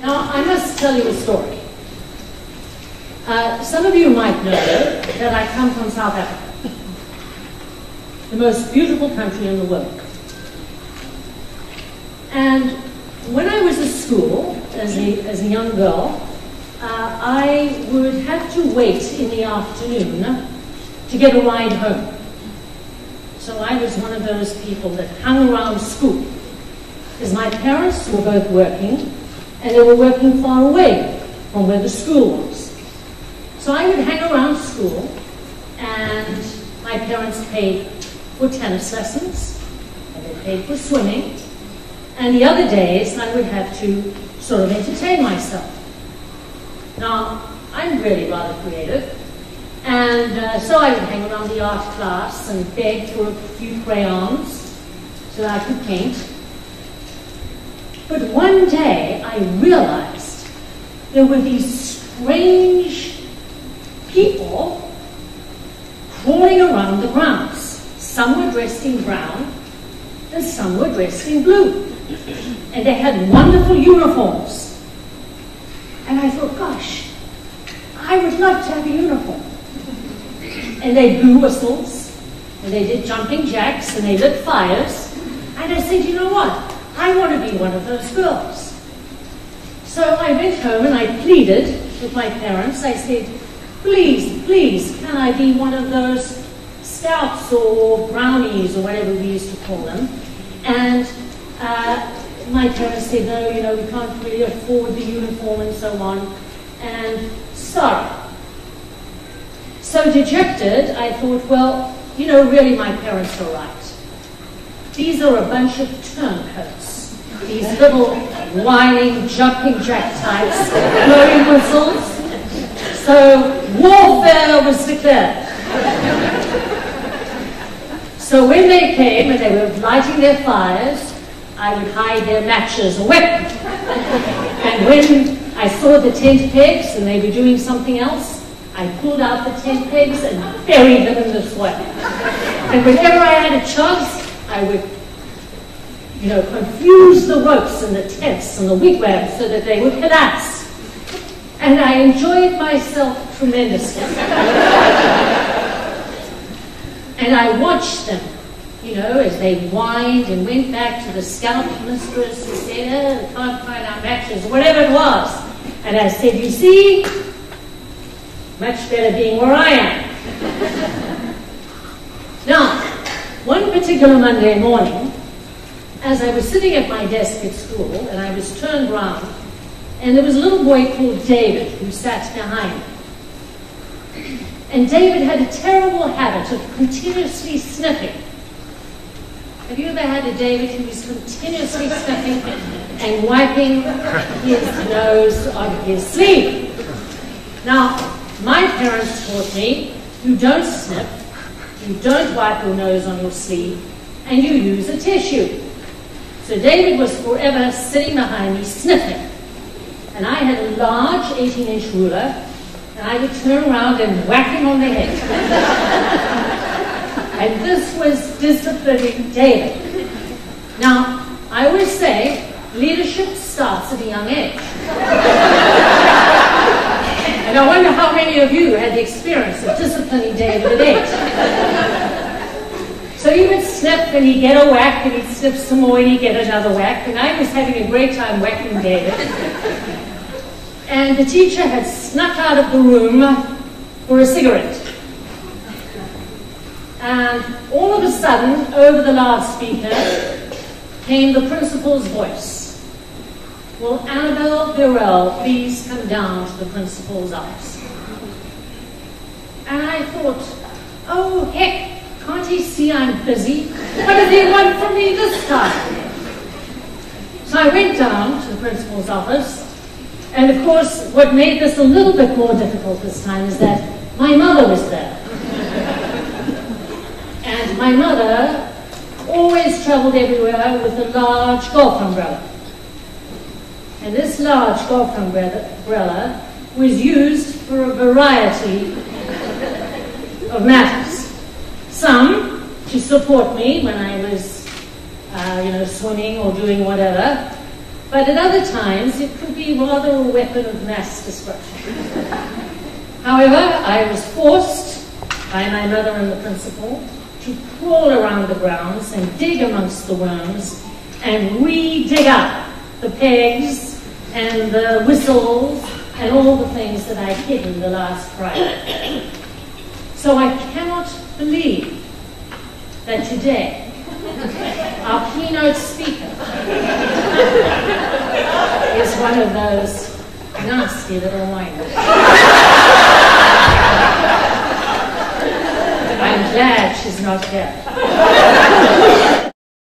Now, I must tell you a story. Some of you might know that I come from South Africa, the most beautiful country in the world. And when I was at school, as a young girl, I would have to wait in the afternoon to get a ride home. So I was one of those people that hung around school, because my parents were both working, and they were working far away from where the school was. So I would hang around school, and my parents paid for tennis lessons, and they paid for swimming, and the other days I would have to sort of entertain myself. Now, I'm really rather creative, and so I would hang around the art class and beg for a few crayons so that I could paint. But one day I realized there were these strange people crawling around the grounds. Some were dressed in brown and some were dressed in blue. And they had wonderful uniforms. And I thought, gosh, I would love to have a uniform. And they blew whistles, and they did jumping jacks, and they lit fires. And I said, you know what? I want to be one of those girls. So I went home and I pleaded with my parents. I said, please, please, can I be one of those scouts or brownies or whatever we used to call them? And my parents said, no, you know, we can't really afford the uniform and so on. And sorry. So dejected, I thought, well, you know, really my parents are right. These are a bunch of turncoats. These little whining, jumping jack types, blowing whistles. So warfare was declared. So when they came and they were lighting their fires, I would hide their matches or weapons. And when I saw the tent pegs and they were doing something else, I pulled out the tent pegs and buried them in the soil. And whenever I had a chance, I would, you know, confuse the ropes and the tents and the wigwams so that they would collapse. And I enjoyed myself tremendously. And I watched them, you know, as they whined and went back to the scout mistress and said, oh, can't find our matches, whatever it was. And I said, you see, much better being where I am. Now, one particular Monday morning, as I was sitting at my desk at school, and I was turned round, and there was a little boy called David who sat behind me. And David had a terrible habit of continuously sniffing. Have you ever had a David who was continuously sniffing and wiping his nose on his sleeve? Now, my parents taught me, you don't sniff, you don't wipe your nose on your sleeve, and you use a tissue. So David was forever sitting behind me sniffing. And I had a large 18-inch ruler, and I would turn around and whack him on the head. And this was disciplining David. Now, I always say, leadership starts at a young age. And I wonder how many of you had the experience of disciplining David at 8. So he would sniff, and he'd get a whack, and he'd sniff some more, and he'd get another whack. And I was having a great time whacking David. And the teacher had snuck out of the room for a cigarette. And all of a sudden, over the loudspeaker, came the principal's voice. Will Annabelle Birrell please come down to the principal's office? And I thought, oh heck, can't he see I'm busy? What does he want from me this time? So I went down to the principal's office. And of course, what made this a little bit more difficult this time is that my mother was there. And my mother always traveled everywhere with a large golf umbrella. And this large golf umbrella was used for a variety of matters. Some to support me when I was, swimming or doing whatever. but at other times it could be rather a weapon of mass destruction. However, I was forced by my mother and the principal to crawl around the grounds and dig amongst the worms and re-dig up the pegs and the whistles and all the things that I'd hidden the last Friday. So I cannot believe that today our keynote speaker is one of those nasty little whiners. I'm glad she's not here.